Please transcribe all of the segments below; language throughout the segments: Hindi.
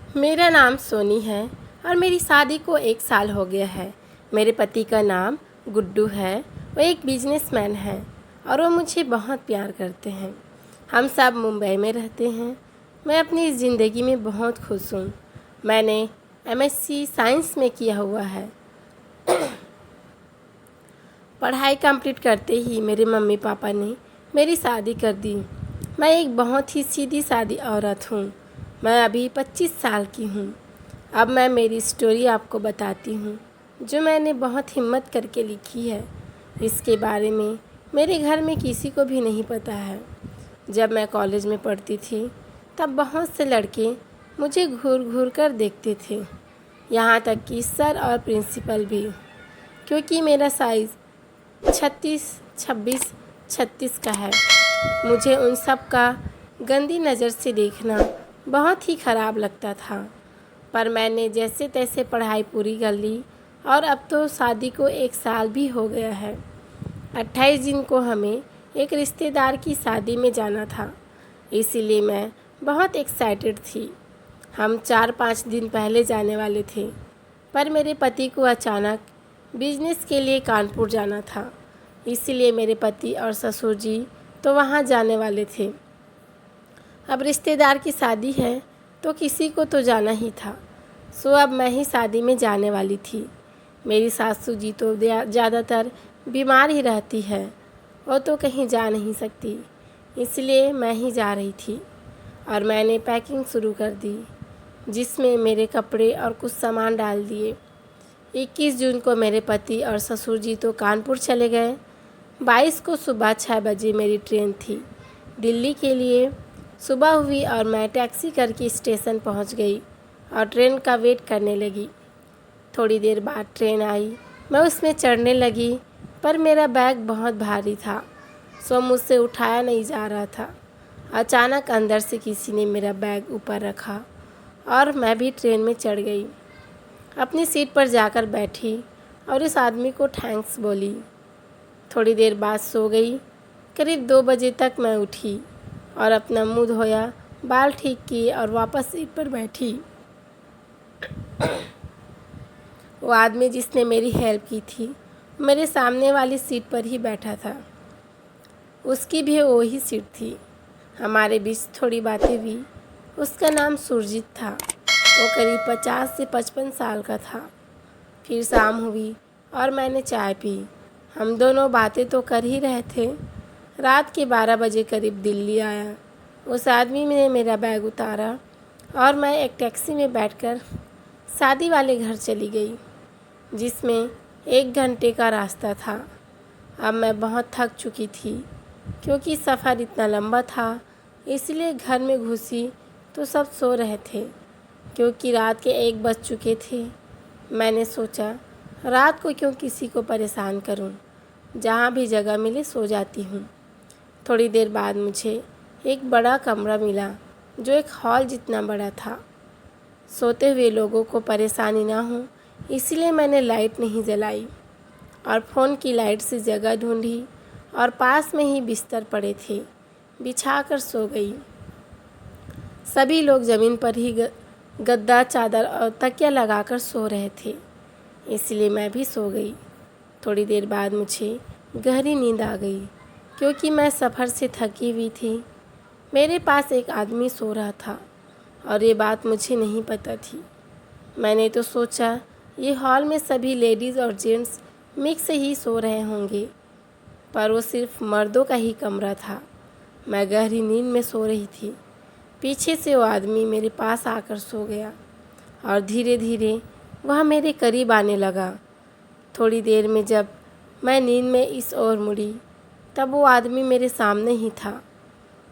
मेरा नाम सोनी है और मेरी शादी को 1 साल हो गया है। मेरे पति का नाम गुड्डू है। वो एक बिजनेसमैन है और वो मुझे बहुत प्यार करते हैं। हम सब मुंबई में रहते हैं। मैं अपनी ज़िंदगी में बहुत खुश हूँ। मैंने एमएससी साइंस में किया हुआ है। पढ़ाई कंप्लीट करते ही मेरे मम्मी पापा ने मेरी शादी कर दी। मैं एक बहुत ही सीधी सादी औरत हूँ। मैं अभी 25 साल की हूँ। अब मैं मेरी स्टोरी आपको बताती हूँ जो मैंने बहुत हिम्मत करके लिखी है। इसके बारे में मेरे घर में किसी को भी नहीं पता है। जब मैं कॉलेज में पढ़ती थी तब बहुत से लड़के मुझे घूर घूर कर देखते थे, यहाँ तक कि सर और प्रिंसिपल भी, क्योंकि मेरा साइज़ 36 का है। मुझे उन सब का गंदी नज़र से देखना बहुत ही ख़राब लगता था। पर मैंने जैसे तैसे पढ़ाई पूरी कर ली और अब तो शादी को 1 साल भी हो गया है। 28 दिन को हमें एक रिश्तेदार की शादी में जाना था, इसीलिए मैं बहुत एक्साइटेड थी। हम 4-5 दिन पहले जाने वाले थे, पर मेरे पति को अचानक बिजनेस के लिए कानपुर जाना था, इसीलिए मेरे पति और ससुर जी तो वहाँ जाने वाले थे। अब रिश्तेदार की शादी है तो किसी को तो जाना ही था, सो अब मैं ही शादी में जाने वाली थी। मेरी सासू जी तो ज़्यादातर बीमार ही रहती है, वो तो कहीं जा नहीं सकती, इसलिए मैं ही जा रही थी। और मैंने पैकिंग शुरू कर दी, जिसमें मेरे कपड़े और कुछ सामान डाल दिए। 21 जून को मेरे पति और ससुर जी तो कानपुर चले गए। 22 को सुबह 6 बजे मेरी ट्रेन थी दिल्ली के लिए। सुबह हुई और मैं टैक्सी करके स्टेशन पहुंच गई और ट्रेन का वेट करने लगी। थोड़ी देर बाद ट्रेन आई। मैं उसमें चढ़ने लगी, पर मेरा बैग बहुत भारी था, सो मुझसे उठाया नहीं जा रहा था। अचानक अंदर से किसी ने मेरा बैग ऊपर रखा और मैं भी ट्रेन में चढ़ गई। अपनी सीट पर जाकर बैठी और उस आदमी को थैंक्स बोली। थोड़ी देर बाद सो गई। करीब 2 बजे तक मैं उठी और अपना मुंह धोया, बाल ठीक किए और वापस सीट पर बैठी। वो आदमी जिसने मेरी हेल्प की थी मेरे सामने वाली सीट पर ही बैठा था। उसकी भी वही सीट थी। हमारे बीच थोड़ी बातें हुई। उसका नाम सुरजीत था। वो करीब 50 से 55 साल का था। फिर शाम हुई और मैंने चाय पी। हम दोनों बातें तो कर ही रहे थे। रात के 12 बजे करीब दिल्ली आया। उस आदमी ने मेरा बैग उतारा और मैं एक टैक्सी में बैठकर शादी वाले घर चली गई, जिसमें 1 घंटे का रास्ता था। अब मैं बहुत थक चुकी थी, क्योंकि सफ़र इतना लंबा था। इसलिए घर में घुसी तो सब सो रहे थे, क्योंकि रात के 1 बज चुके थे। मैंने सोचा रात को क्यों किसी को परेशान करूं, जहां भी जगह मिले सो जाती हूं। थोड़ी देर बाद मुझे एक बड़ा कमरा मिला, जो एक हॉल जितना बड़ा था। सोते हुए लोगों को परेशानी ना हो, इसलिए मैंने लाइट नहीं जलाई और फ़ोन की लाइट से जगह ढूंढी और पास में ही बिस्तर पड़े थे, बिछाकर सो गई। सभी लोग ज़मीन पर ही गद्दा, चादर और तकिया लगाकर सो रहे थे, इसलिए मैं भी सो गई। थोड़ी देर बाद मुझे गहरी नींद आ गई, क्योंकि मैं सफ़र से थकी हुई थी। मेरे पास एक आदमी सो रहा था और ये बात मुझे नहीं पता थी। मैंने तो सोचा ये हॉल में सभी लेडीज़ और जेंट्स मिक्स ही सो रहे होंगे, पर वो सिर्फ मर्दों का ही कमरा था। मैं गहरी नींद में सो रही थी। पीछे से वो आदमी मेरे पास आकर सो गया और धीरे धीरे वह मेरे करीब आने लगा। थोड़ी देर में जब मैं नींद में इस ओर मुड़ी, तब वो आदमी मेरे सामने ही था।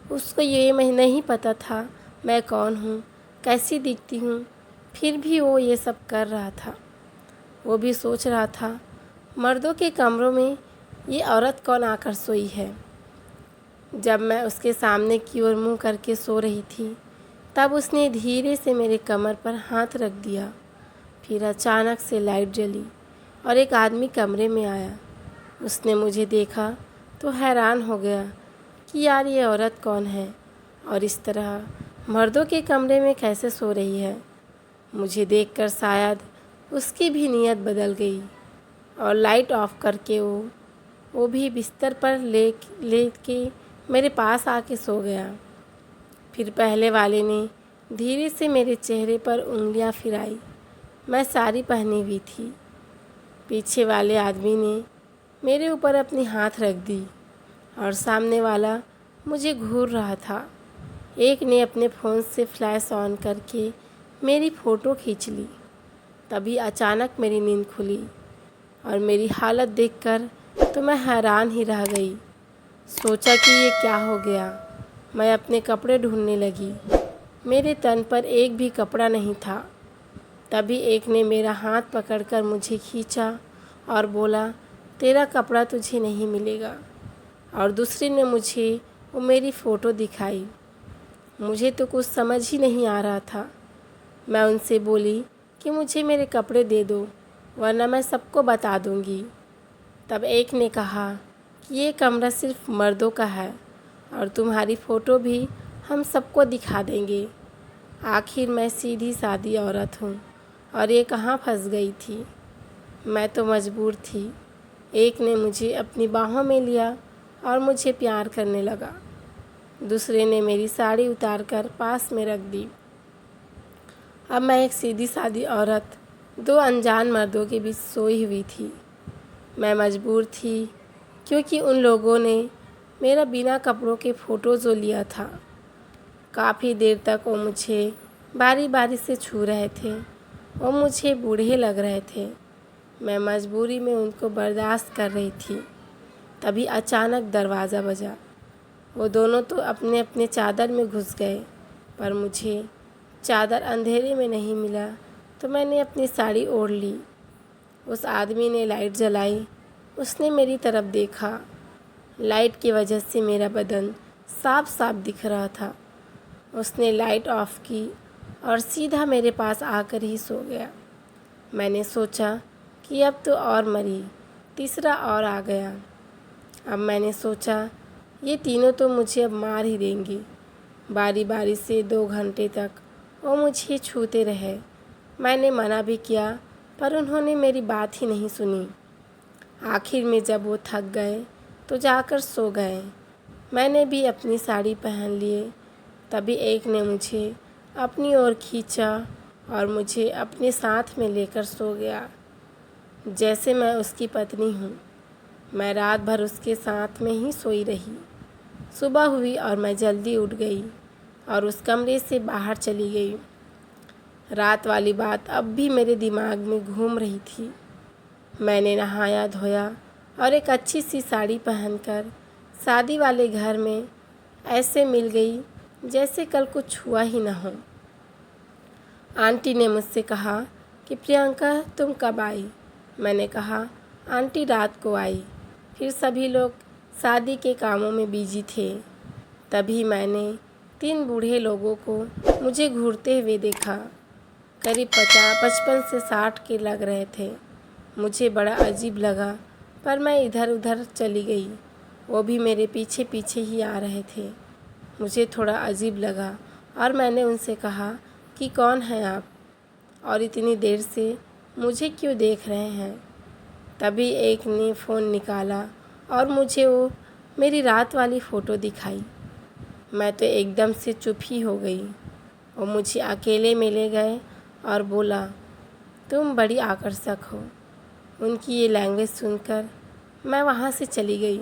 उसको ये नहीं पता था मैं कौन हूँ, कैसी दिखती हूँ, फिर भी वो ये सब कर रहा था। वो भी सोच रहा था मर्दों के कमरों में ये औरत कौन आकर सोई है। जब मैं उसके सामने की ओर मुँह करके सो रही थी, तब उसने धीरे से मेरे कमर पर हाथ रख दिया। फिर अचानक से लाइट जली और एक आदमी कमरे में आया। उसने मुझे देखा तो हैरान हो गया कि यार ये औरत कौन है और इस तरह मर्दों के कमरे में कैसे सो रही है। मुझे देखकर शायद उसकी भी नीयत बदल गई और लाइट ऑफ करके वो भी बिस्तर पर ले के मेरे पास आके सो गया। फिर पहले वाले ने धीरे से मेरे चेहरे पर उंगलियां फिराई। मैं साड़ी पहनी हुई थी। पीछे वाले आदमी ने मेरे ऊपर अपनी हाथ रख दी और सामने वाला मुझे घूर रहा था। एक ने अपने फ़ोन से फ्लैश ऑन करके मेरी फ़ोटो खींच ली। तभी अचानक मेरी नींद खुली और मेरी हालत देखकर तो मैं हैरान ही रह गई। सोचा कि ये क्या हो गया। मैं अपने कपड़े ढूंढने लगी। मेरे तन पर एक भी कपड़ा नहीं था। तभी एक ने मेरा हाथ पकड़कर मुझे खींचा और बोला, तेरा कपड़ा तुझे नहीं मिलेगा। और दूसरे ने मुझे वो मेरी फ़ोटो दिखाई। मुझे तो कुछ समझ ही नहीं आ रहा था। मैं उनसे बोली कि मुझे मेरे कपड़े दे दो, वरना मैं सबको बता दूंगी। तब एक ने कहा कि ये कमरा सिर्फ मर्दों का है और तुम्हारी फ़ोटो भी हम सबको दिखा देंगे। आखिर मैं सीधी सादी औरत हूँ और ये कहाँ फंस गई थी। मैं तो मजबूर थी। एक ने मुझे अपनी बाहों में लिया और मुझे प्यार करने लगा। दूसरे ने मेरी साड़ी उतारकर पास में रख दी। अब मैं एक सीधी सादी औरत दो अनजान मर्दों के बीच सोई हुई थी। मैं मजबूर थी क्योंकि उन लोगों ने मेरा बिना कपड़ों के फ़ोटो जो लिया था। काफ़ी देर तक वो मुझे बारी बारी से छू रहे थे। वो मुझे बूढ़े लग रहे थे। मैं मजबूरी में उनको बर्दाश्त कर रही थी। तभी अचानक दरवाज़ा बजा। वो दोनों तो अपने अपने चादर में घुस गए, पर मुझे चादर अंधेरे में नहीं मिला तो मैंने अपनी साड़ी ओढ़ ली। उस आदमी ने लाइट जलाई। उसने मेरी तरफ देखा। लाइट की वजह से मेरा बदन साफ साफ दिख रहा था। उसने लाइट ऑफ की और सीधा मेरे पास आकर ही सो गया। मैंने सोचा कि अब तो और मरी, तीसरा और आ गया। अब मैंने सोचा ये तीनों तो मुझे अब मार ही देंगे। बारी बारी से 2 घंटे तक वो मुझे छूते रहे। मैंने मना भी किया, पर उन्होंने मेरी बात ही नहीं सुनी। आखिर में जब वो थक गए तो जाकर सो गए। मैंने भी अपनी साड़ी पहन लिए। तभी एक ने मुझे अपनी ओर खींचा और मुझे अपने साथ में लेकर सो गया, जैसे मैं उसकी पत्नी हूँ। मैं रात भर उसके साथ में ही सोई रही। सुबह हुई और मैं जल्दी उठ गई और उस कमरे से बाहर चली गई। रात वाली बात अब भी मेरे दिमाग में घूम रही थी। मैंने नहाया धोया और एक अच्छी सी साड़ी पहनकर शादी वाले घर में ऐसे मिल गई जैसे कल कुछ हुआ ही न हो। आंटी ने मुझसे कहा कि प्रियंका तुम कब आई? मैंने कहा आंटी रात को आई। फिर सभी लोग शादी के कामों में बिजी थे। तभी मैंने 3 बूढ़े लोगों को मुझे घूरते हुए देखा। करीब 55 से 60 के लग रहे थे। मुझे बड़ा अजीब लगा, पर मैं इधर उधर चली गई। वो भी मेरे पीछे पीछे ही आ रहे थे। मुझे थोड़ा अजीब लगा और मैंने उनसे कहा कि कौन हैं आप और इतनी देर से मुझे क्यों देख रहे हैं? तभी एक ने फ़ोन निकाला और मुझे वो मेरी रात वाली फ़ोटो दिखाई। मैं तो एकदम से चुप ही हो गई। वो मुझे अकेले में ले गए और बोला, तुम बड़ी आकर्षक हो। उनकी ये लैंग्वेज सुनकर मैं वहाँ से चली गई।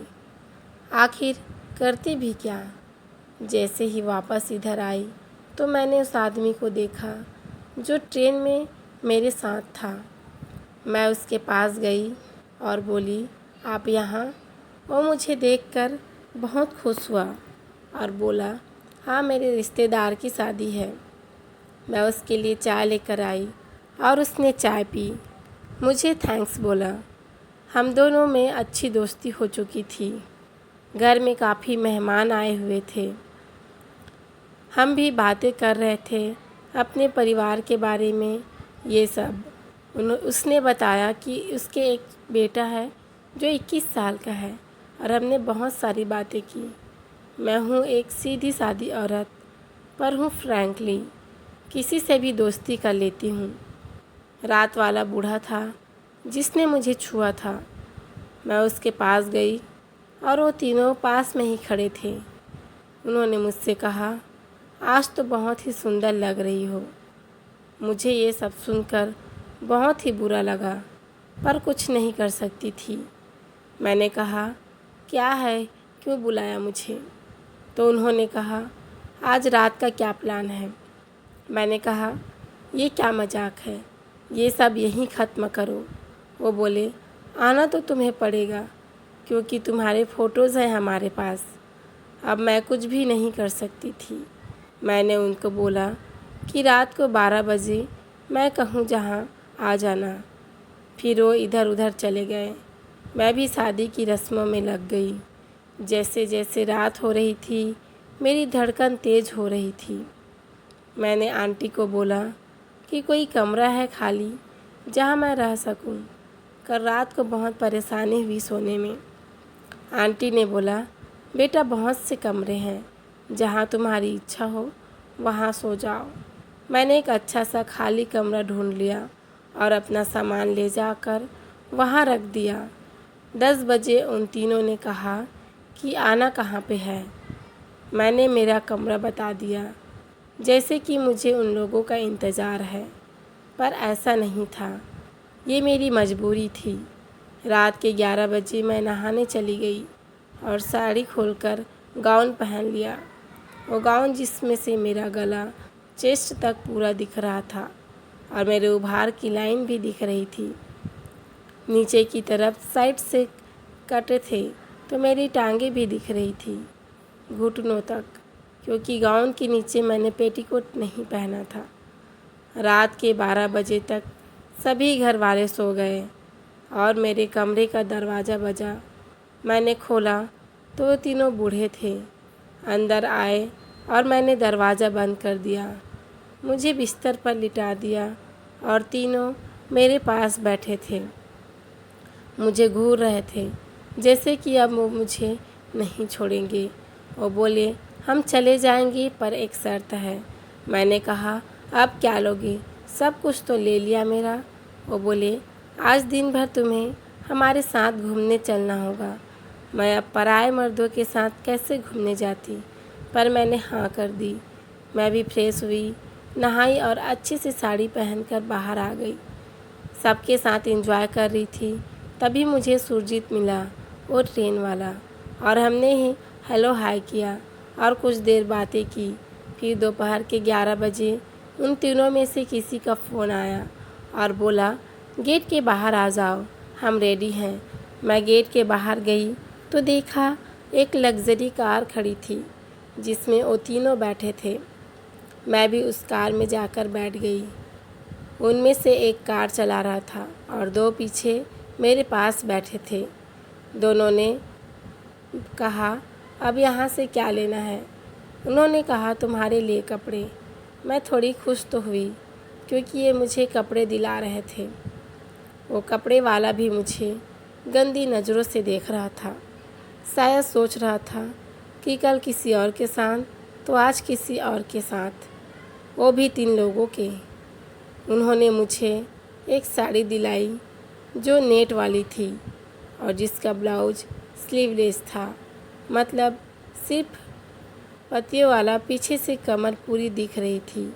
आखिर करती भी क्या? जैसे ही वापस इधर आई तो मैंने उस आदमी को देखा जो ट्रेन में मेरे साथ था। मैं उसके पास गई और बोली, आप यहाँ? वो मुझे देखकर बहुत खुश हुआ और बोला, हाँ मेरे रिश्तेदार की शादी है। मैं उसके लिए चाय लेकर आई और उसने चाय पी। मुझे थैंक्स बोला। हम दोनों में अच्छी दोस्ती हो चुकी थी। घर में काफ़ी मेहमान आए हुए थे। हम भी बातें कर रहे थे अपने परिवार के बारे में। ये सब उसने बताया कि उसके एक बेटा है जो 21 साल का है और हमने बहुत सारी बातें की। मैं हूँ एक सीधी सादी औरत, पर हूँ फ्रैंकली। किसी से भी दोस्ती कर लेती हूँ। रात वाला बूढ़ा था जिसने मुझे छुआ था। मैं उसके पास गई और वो तीनों पास में ही खड़े थे। उन्होंने मुझसे कहा, आज तो बहुत ही सुंदर लग रही हो। मुझे ये सब सुनकर बहुत ही बुरा लगा, पर कुछ नहीं कर सकती थी। मैंने कहा, क्या है, क्यों बुलाया मुझे? तो उन्होंने कहा, आज रात का क्या प्लान है? मैंने कहा, ये क्या मजाक है, ये सब यहीं ख़त्म करो। वो बोले, आना तो तुम्हें पड़ेगा क्योंकि तुम्हारे फ़ोटोज़ हैं हमारे पास। अब मैं कुछ भी नहीं कर सकती थी। मैंने उनको बोला कि रात को 12 बजे मैं कहूँ जहाँ आ जाना। फिर वो इधर उधर चले गए। मैं भी शादी की रस्मों में लग गई। जैसे जैसे रात हो रही थी मेरी धड़कन तेज़ हो रही थी। मैंने आंटी को बोला कि कोई कमरा है खाली जहाँ मैं रह सकूँ। कल रात को बहुत परेशानी हुई सोने में। आंटी ने बोला, बेटा बहुत से कमरे हैं, जहाँ तुम्हारी इच्छा हो वहाँ सो जाओ। मैंने एक अच्छा सा खाली कमरा ढूंढ लिया और अपना सामान ले जाकर वहाँ रख दिया। 10 बजे उन तीनों ने कहा कि आना कहाँ पे है। मैंने मेरा कमरा बता दिया, जैसे कि मुझे उन लोगों का इंतज़ार है, पर ऐसा नहीं था। ये मेरी मजबूरी थी। रात के 11 बजे मैं नहाने चली गई और साड़ी खोलकर गाउन पहन लिया। वो गाउन जिसमें से मेरा गला चेस्ट तक पूरा दिख रहा था और मेरे उभार की लाइन भी दिख रही थी। नीचे की तरफ साइड से कटे थे तो मेरी टांगें भी दिख रही थी घुटनों तक, क्योंकि गाउन के नीचे मैंने पेटीकोट नहीं पहना था। रात के 12 बजे तक सभी घर वाले सो गए और मेरे कमरे का दरवाज़ा बजा। मैंने खोला तो वो तीनों बूढ़े थे। अंदर आए और मैंने दरवाज़ा बंद कर दिया। मुझे बिस्तर पर लिटा दिया और तीनों मेरे पास बैठे थे। मुझे घूर रहे थे जैसे कि अब वो मुझे नहीं छोड़ेंगे। वो बोले, हम चले जाएंगे पर एक शर्त है। मैंने कहा, अब क्या लोगे? सब कुछ तो ले लिया मेरा। वो बोले, आज दिन भर तुम्हें हमारे साथ घूमने चलना होगा। मैं अब पराए मर्दों के साथ कैसे घूमने जाती, पर मैंने हाँ कर दी। मैं भी फ्रेश हुई, नहाई और अच्छी सी साड़ी पहनकर बाहर आ गई। सबके साथ एंजॉय कर रही थी। तभी मुझे सुरजीत मिला, वो ट्रेन वाला, और हमने ही हेलो हाय किया और कुछ देर बातें की। फिर दोपहर के 11 बजे उन तीनों में से किसी का फ़ोन आया और बोला, गेट के बाहर आ जाओ, हम रेडी हैं। मैं गेट के बाहर गई तो देखा एक लग्जरी कार खड़ी थी जिसमें वो तीनों बैठे थे। मैं भी उस कार में जाकर बैठ गई। उनमें से एक कार चला रहा था और दो पीछे मेरे पास बैठे थे। दोनों ने कहा, अब यहाँ से क्या लेना है? उन्होंने कहा, तुम्हारे लिए कपड़े। मैं थोड़ी खुश तो हुई क्योंकि ये मुझे कपड़े दिला रहे थे। वो कपड़े वाला भी मुझे गंदी नज़रों से देख रहा था। शायद सोच रहा था कि कल किसी और के साथ तो आज किसी और के साथ, वो भी 3 लोगों के। उन्होंने मुझे एक साड़ी दिलाई जो नेट वाली थी और जिसका ब्लाउज स्लीवलेस था, मतलब सिर्फ पत्तियों वाला, पीछे से कमर पूरी दिख रही थी,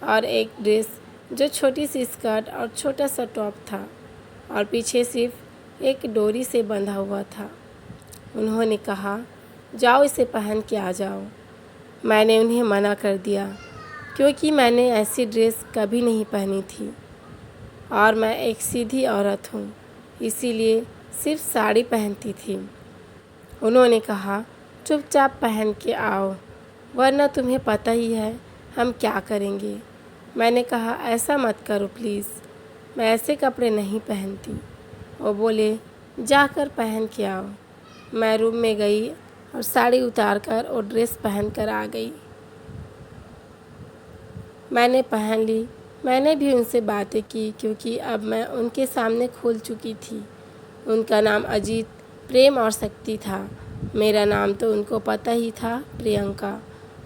और एक ड्रेस जो छोटी सी स्कर्ट और छोटा सा टॉप था और पीछे सिर्फ एक डोरी से बंधा हुआ था। उन्होंने कहा, जाओ इसे पहन के आ जाओ। मैंने उन्हें मना कर दिया क्योंकि मैंने ऐसी ड्रेस कभी नहीं पहनी थी और मैं एक सीधी औरत हूँ, इसीलिए सिर्फ साड़ी पहनती थी। उन्होंने कहा, चुपचाप पहन के आओ, वरना तुम्हें पता ही है हम क्या करेंगे। मैंने कहा, ऐसा मत करो प्लीज़, मैं ऐसे कपड़े नहीं पहनती। वो बोले, जाकर पहन के आओ। मैं रूम में गई और साड़ी उतार कर और ड्रेस पहन कर आ गई। मैंने पहन ली। मैंने भी उनसे बातें की क्योंकि अब मैं उनके सामने खुल चुकी थी। उनका नाम अजीत, प्रेम और शक्ति था। मेरा नाम तो उनको पता ही था, प्रियंका।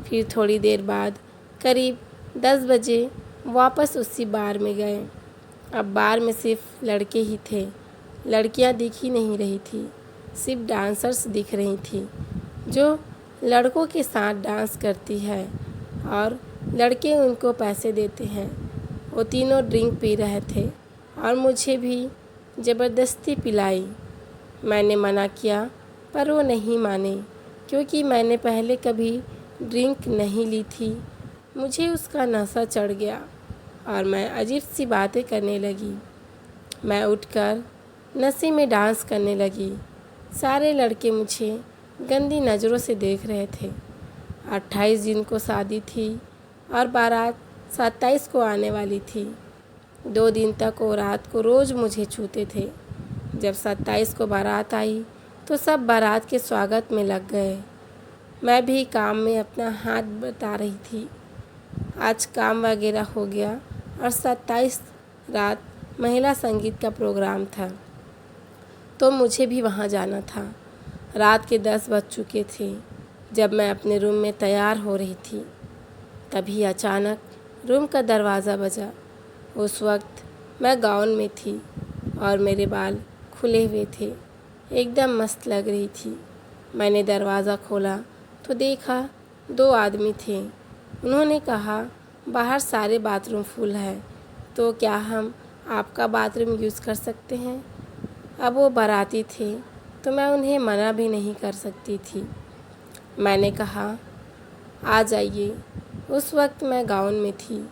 फिर थोड़ी देर बाद करीब 10 बजे वापस उसी बार में गए। अब बार में सिर्फ लड़के ही थे, लड़कियां दिख ही नहीं रही थी। सिर्फ डांसर्स दिख रही थी जो लड़कों के साथ डांस करती है और लड़के उनको पैसे देते हैं। वो तीनों ड्रिंक पी रहे थे और मुझे भी ज़बरदस्ती पिलाई। मैंने मना किया पर वो नहीं माने, क्योंकि मैंने पहले कभी ड्रिंक नहीं ली थी। मुझे उसका नशा चढ़ गया और मैं अजीब सी बातें करने लगी। मैं उठकर नशे में डांस करने लगी। सारे लड़के मुझे गंदी नज़रों से देख रहे थे। 28 दिन को शादी थी और बारात 27 को आने वाली थी। 2 दिन तक वो रात को रोज़ मुझे छूते थे। जब 27 को बारात आई तो सब बारात के स्वागत में लग गए। मैं भी काम में अपना हाथ बटा रही थी। आज काम वगैरह हो गया और 27 रात महिला संगीत का प्रोग्राम था, तो मुझे भी वहाँ जाना था। रात के 10 बज चुके थे। जब मैं अपने रूम में तैयार हो रही थी, तभी अचानक रूम का दरवाज़ा बजा। उस वक्त मैं गाउन में थी और मेरे बाल खुले हुए थे, एकदम मस्त लग रही थी। मैंने दरवाज़ा खोला तो देखा 2 आदमी थे। उन्होंने कहा, बाहर सारे बाथरूम फुल है, तो क्या हम आपका बाथरूम यूज़ कर सकते हैं? अब वो बाराती थे तो मैं उन्हें मना भी नहीं कर सकती थी। मैंने कहा, आ जाइए। उस वक्त मैं गाउन में थी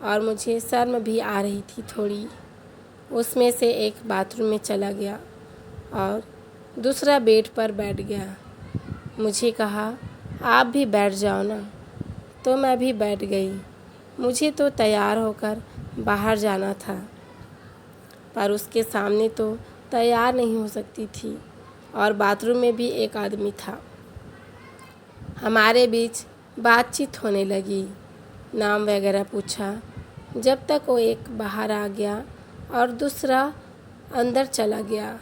और मुझे शर्म भी आ रही थी थोड़ी। उसमें से एक बाथरूम में चला गया और दूसरा बेड पर बैठ गया। मुझे कहा, आप भी बैठ जाओ ना। तो मैं भी बैठ गई। मुझे तो तैयार होकर बाहर जाना था, पर उसके सामने तो तैयार नहीं हो सकती थी और बाथरूम में भी एक आदमी था। हमारे बीच बातचीत होने लगी, नाम वगैरह पूछा, जब तक वो एक बाहर आ गया और दूसरा अंदर चला गया।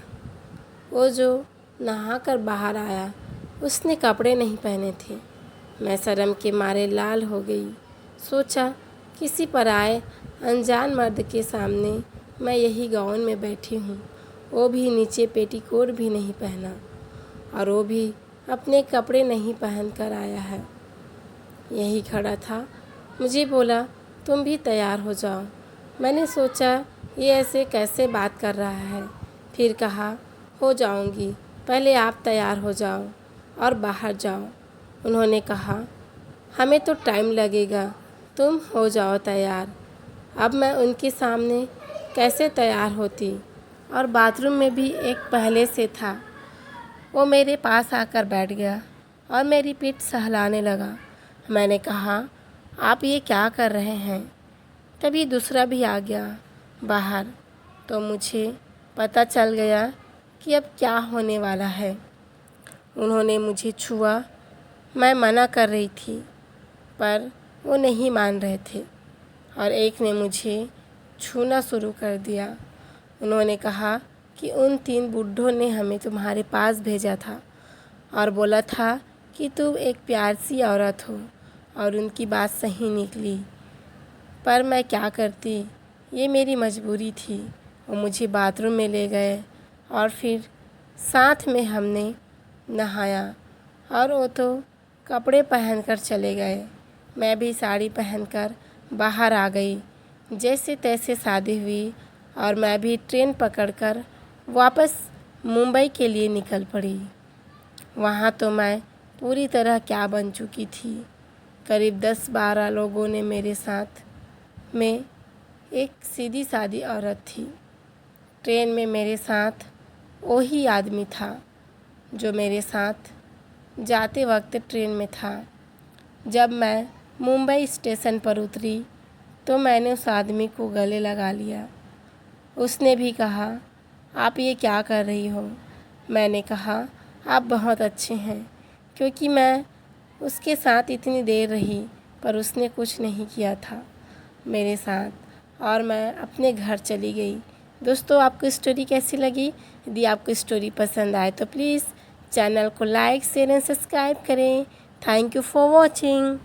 वो जो नहाकर बाहर आया, उसने कपड़े नहीं पहने थे। मैं शर्म के मारे लाल हो गई। सोचा, किसी पराए अनजान मर्द के सामने मैं यही गाउन में बैठी हूँ, वो भी नीचे पेटीकोट भी नहीं पहना और वो भी अपने कपड़े नहीं पहन कर आया है। यही खड़ा था। मुझे बोला, तुम भी तैयार हो जाओ। मैंने सोचा, ये ऐसे कैसे बात कर रहा है। फिर कहा, हो जाऊंगी, पहले आप तैयार हो जाओ और बाहर जाओ। उन्होंने कहा, हमें तो टाइम लगेगा, तुम हो जाओ तैयार। अब मैं उनके सामने कैसे तैयार होती, और बाथरूम में भी एक पहले से था। वो मेरे पास आकर बैठ गया और मेरी पीठ सहलाने लगा। मैंने कहा, आप ये क्या कर रहे हैं? तभी दूसरा भी आ गया बाहर, तो मुझे पता चल गया कि अब क्या होने वाला है। उन्होंने मुझे छुआ। मैं मना कर रही थी, पर वो नहीं मान रहे थे और एक ने मुझे छूना शुरू कर दिया। उन्होंने कहा कि उन 3 बुड्ढों ने हमें तुम्हारे पास भेजा था और बोला था कि तुम एक प्यार सी औरत हो, और उनकी बात सही निकली। पर मैं क्या करती, ये मेरी मजबूरी थी। वो मुझे बाथरूम में ले गए और फिर साथ में हमने नहाया और वो तो कपड़े पहनकर चले गए। मैं भी साड़ी पहनकर बाहर आ गई। जैसे तैसे शादी हुई और मैं भी ट्रेन पकड़कर वापस मुंबई के लिए निकल पड़ी। वहाँ तो मैं पूरी तरह क्या बन चुकी थी। करीब 10-12 लोगों ने मेरे साथ में एक सीधी सादी औरत थी। ट्रेन में मेरे साथ वही आदमी था जो मेरे साथ जाते वक्त ट्रेन में था। जब मैं मुंबई स्टेशन पर उतरी तो मैंने उस आदमी को गले लगा लिया। उसने भी कहा, आप ये क्या कर रही हो? मैंने कहा, आप बहुत अच्छे हैं, क्योंकि मैं उसके साथ इतनी देर रही पर उसने कुछ नहीं किया था मेरे साथ, और मैं अपने घर चली गई। दोस्तों, आपको स्टोरी कैसी लगी? यदि आपको स्टोरी पसंद आए तो प्लीज़ चैनल को लाइक, शेयर एंड सब्सक्राइब करें। Thank you for watching.